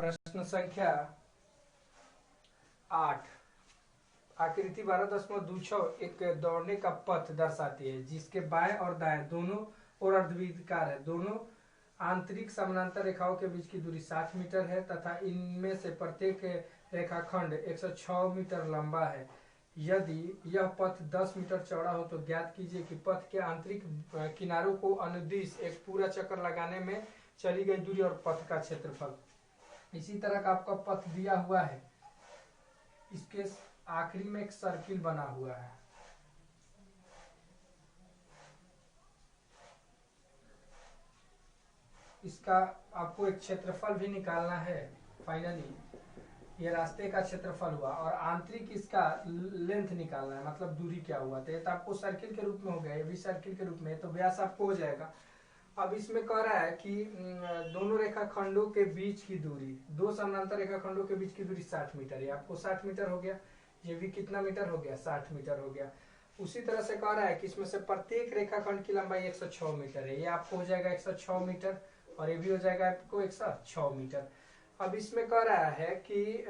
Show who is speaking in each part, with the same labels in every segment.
Speaker 1: प्रश्न संख्या 8। आकृति 12.26 एक दौड़ने का पथ दर्शाती है जिसके बाएं और दाएं दोनों और अर्धवृत्ताकार है। दोनों आंतरिक समानांतर रेखाओं के बीच की दूरी 60 मीटर है तथा इनमें से प्रत्येक रेखाखंड 106 मीटर लंबा है। यदि यह पथ 10 मीटर चौड़ा हो तो ज्ञात कीजिए कि पथ के आंतरिक किनारों को अनुदिश एक पूरा चक्कर लगाने में चली गई दूरी और पथ का क्षेत्रफल। इसी तरह का आपका पथ दिया हुआ है, इसके आखिरी में एक सर्किल बना हुआ है। इसका आपको एक क्षेत्रफल भी निकालना है। फाइनली ये रास्ते का क्षेत्रफल हुआ और आंतरिक इसका लेंथ निकालना है, मतलब दूरी क्या हुआ। तो आपको सर्किल के रूप में हो गया, ये भी सर्किल के रूप में, तो व्यास आपको हो जाएगा। अब इसमें कह रहा है कि दोनों रेखाखंडों के बीच की दूरी, दो समानांतर रेखाखंडों के बीच की दूरी 60 मीटर है। आपको 60 मीटर हो गया, ये भी कितना मीटर हो गया, 60 मीटर हो गया। उसी तरह से कह रहा है कि इसमें से प्रत्येक रेखाखंड की लंबाई 106 मीटर है। ये आपको हो जाएगा 106 मीटर और ये भी हो जाएगा आपको 106 मीटर। अब इसमें कह रहा है कि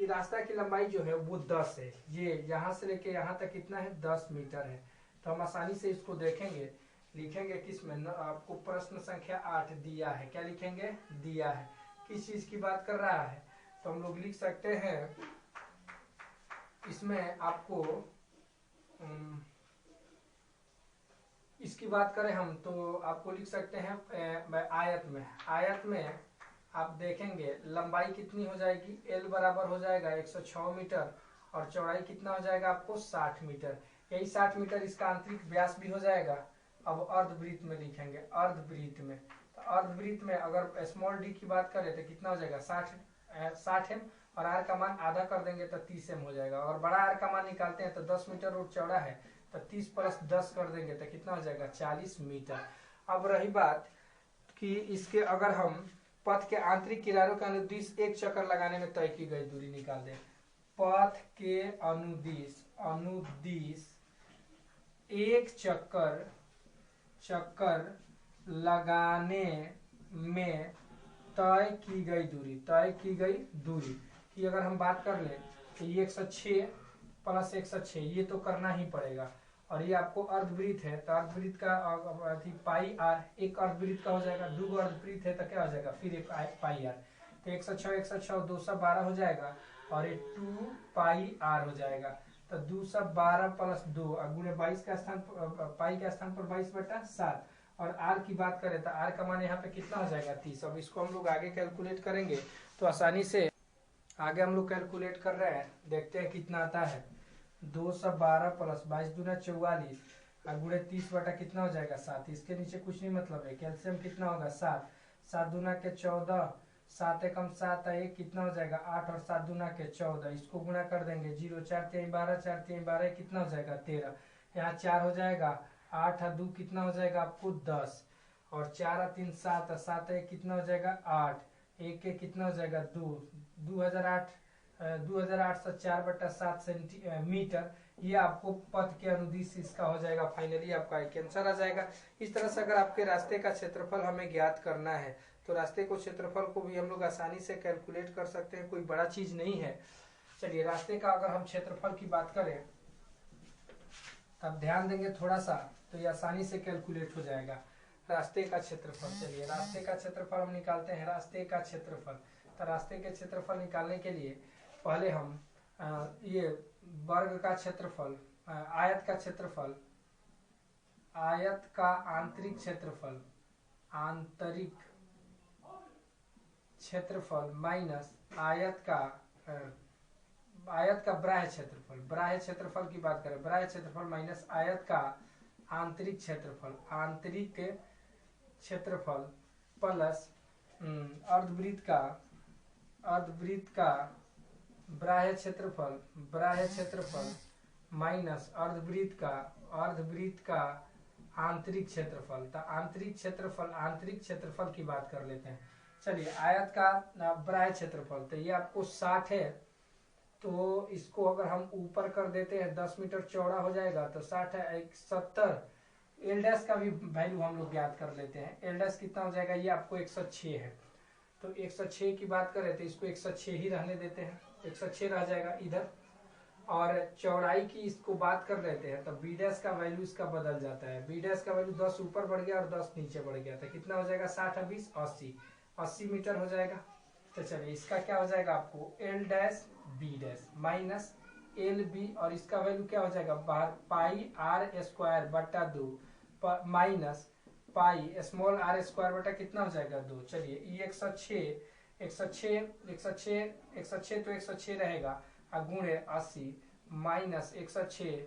Speaker 1: रास्ता की लंबाई जो है वो 10 है। ये यहाँ से लेके यहाँ तक कितना है, 10 मीटर है। तो हम आसानी से इसको देखेंगे, लिखेंगे किसमें न, आपको प्रश्न संख्या 8 दिया है। क्या लिखेंगे, दिया है। किस चीज की बात कर रहा है, तो हम लोग लिख सकते हैं इसमें आपको इसकी बात करें हम तो आपको लिख सकते हैं आयत में आप देखेंगे लंबाई कितनी हो जाएगी, L बराबर हो जाएगा 106 मीटर और चौड़ाई कितना हो जाएगा आपको 60 मीटर। यही 60 मीटर इसका आंतरिक व्यास भी हो जाएगा। अब अर्धवृत्त में लिखेंगे, अर्धवृत्त में, तो अर्धवृत्त में अगर स्मॉल डी की बात करें तो कितना हो जाएगा 60 एम और आर का मान आधा कर देंगे तो 30 एम हो जाएगा। और बड़ा आर का मान निकालते हैं तो 10 मीटर रोड चौड़ा है तो 30 प्लस 10 कर देंगे तो कितना हो जाएगा 40 मीटर। अब रही बात कि इसके अगर हम पथ के आंतरिक किनारों के अनुदिश एक चक्कर लगाने में तय की गई दूरी निकाल दें। पथ के अनुदिश एक चक्कर लगाने में तय की गई दूरी की अगर हम बात कर ले तो ये 106 प्लस 106 ये तो करना ही पड़ेगा। और ये आपको अर्धवृत्त है तो अर्धवृत्त का पाई आर, एक अर्धवृत्त का हो जाएगा, दो अर्धवृत्त है तो क्या हो जाएगा फिर एक पाई आर। तो 106 212 हो जाएगा और ये 2 पाई आर हो जाएगा। तो 212 प्लस 2 गुणे 22 का स्थान पाई के स्थान पर 22/7 और आर की बात करें तो आर का मान यहाँ पे कितना हो जाएगा 30। अब इसको हम लोग आगे कैलकुलेट करेंगे तो आसानी से आगे हम लोग कैलकुलेट कर रहे हैं, देखते हैं कितना आता है। 212 प्लस 22 दूना 44 और गुणे 30 बटा कितना हो जाएगा 7। इसके नीचे कुछ नहीं मतलब है, कैल्शियम कितना होगा 7, 7 दूना के 14, 7 एकम 7 1 कितना हो जाएगा 8 और 7 दूना के 14। इसको गुणा कर देंगे, 0 4 3 12, 4 3 12 कितना हो जाएगा 13। यहाँ 4 हो जाएगा, 8 और 2 कितना हो जाएगा आपको 10 और 4 और 3 7 और 7 1 कितना हो जाएगा 8, 1 के कितना हो जाएगा 2, 2804/7 सेंटीमीटर। ये आपको पथ के अनुदिश इसका हो जाएगा। फाइनली आपका एक आंसर आ जाएगा। इस तरह से अगर आपके रास्ते का क्षेत्रफल हमें ज्ञात करना है तो रास्ते को क्षेत्रफल को भी हम लोग आसानी से कैलकुलेट कर सकते हैं, कोई बड़ा चीज नहीं है। चलिए रास्ते का अगर हम क्षेत्रफल की बात करें तब ध्यान देंगे थोड़ा सा तो ये आसानी से कैलकुलेट हो जाएगा रास्ते का क्षेत्रफल। चलिए रास्ते का क्षेत्रफल हम निकालते हैं। रास्ते का क्षेत्रफल, तो रास्ते के क्षेत्रफल निकालने के लिए पहले हम ये वर्ग का क्षेत्रफल, आयत का क्षेत्रफल, आयत का आंतरिक क्षेत्रफल माइनस आयत का बाह्य क्षेत्रफल की बात करें, बाह्य क्षेत्रफल माइनस आयत का आंतरिक क्षेत्रफल प्लस अर्धवृत्त का बाह्य क्षेत्रफल माइनस अर्धवृत्त का आंतरिक क्षेत्रफल। तो आंतरिक क्षेत्रफल की बात कर लेते हैं। चलिए आयत का बाह्य क्षेत्रफल तो ये आपको 60 है, तो इसको अगर हम ऊपर कर देते हैं 10 मीटर चौड़ा हो जाएगा तो 60 है 70। एल डैश का भी वैल्यू हम लोग ज्ञात कर लेते हैं। एल डैश कितना हो जाएगा, ये आपको 106 है तो 106 की बात करें तो इसको 106 ही रहने देते हैं, 106 रह जाएगा इधर। और चौड़ाई की इसको बात कर लेते हैं तो बी डैश का वैल्यू इसका बदल जाता है, बी डैश का वैल्यू 10 ऊपर बढ़ गया और 10 नीचे बढ़ गया, तो कितना हो जाएगा 60 और 20 80 मीटर हो जाएगा। तो चलिए इसका क्या हो जाएगा आपको L dash B dash minus L B, और इसका वैल्यू क्या हो जाएगा पाई आर स्क्वायर बटा 2 minus pi small R square बटा कितना हो जाएगा 2। चलिए ये 106 तो 106 रहेगा गुणे 80 माइनस 106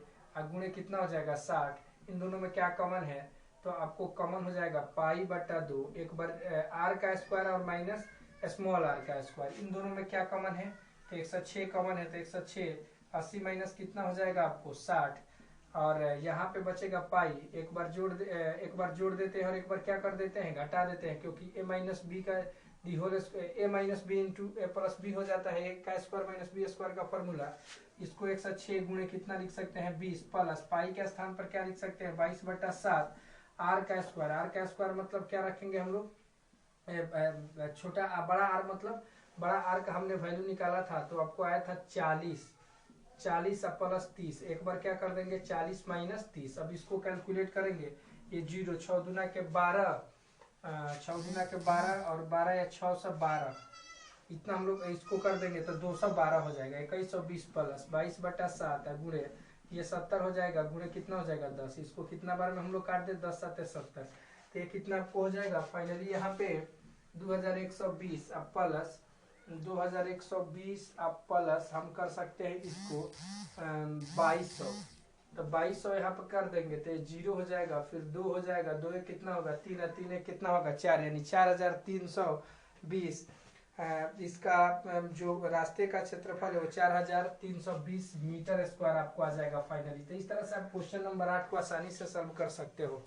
Speaker 1: गुणे कितना हो जाएगा 60। इन दोनों में क्या कॉमन है तो आपको कॉमन हो जाएगा पाई बटा 2, एक बार आर का स्क्वायर और माइनस स्मॉल आर का स्क्वायर, इन दोनों में क्या कॉमन है तो 106 कॉमन है, तो 106 80 माइनस कितना हो जाएगा आपको 60, और यहाँ पे बचेगा पाई, एक बार जोड़ देते हैं और एक बार क्या कर देते हैं घटा देते हैं, क्योंकि a माइनस बी का डी होल ए माइनस बी इंटू ए प्लस बी हो जाता है, ए का स्क्वायर माइनस बी स्क्वायर का फॉर्मूला। इसको 106 गुणे कितना लिख सकते हैं 20 प्लस पाई के स्थान पर क्या लिख सकते हैं 22 बटा 7 आर का स्क्वायर मतलब क्या रखेंगे हम लोग छोटा बड़ा आर, मतलब बड़ा आर का हमने वैल्यू निकाला था तो आपको आया था 40 प्लस 30, एक बार क्या कर देंगे 40 माइनस 30। अब इसको कैलकुलेट करेंगे, ये 0 6 दूना के 12 और 12 या 6 से 12, इतना हम लोग इसको कर देंगे तो 212 हो जाएगा, 2120 प्लस 22 बटा 7 गुणे ये 70 हो जाएगा, गुणे कितना हो जाएगा 10, इसको कितना बार में हम लोग काट दे 10 7 70, तो ये कितना आपको हो जाएगा फाइनली यहाँ पे 2120 अब प्लस 2120 अब प्लस हम कर सकते हैं इसको 2200, तो 2200 यहाँ पर कर देंगे तो 0 हो जाएगा, फिर 2 हो जाएगा, 2 एक कितना होगा 3 है, 3 एक कितना होगा 4, यानी 4320। इसका जो रास्ते का क्षेत्रफल है वो 4320 मीटर स्क्वायर आपको आ जाएगा फाइनली। तो इस तरह से आप क्वेश्चन नंबर 8 को आसानी से सॉल्व कर सकते हो।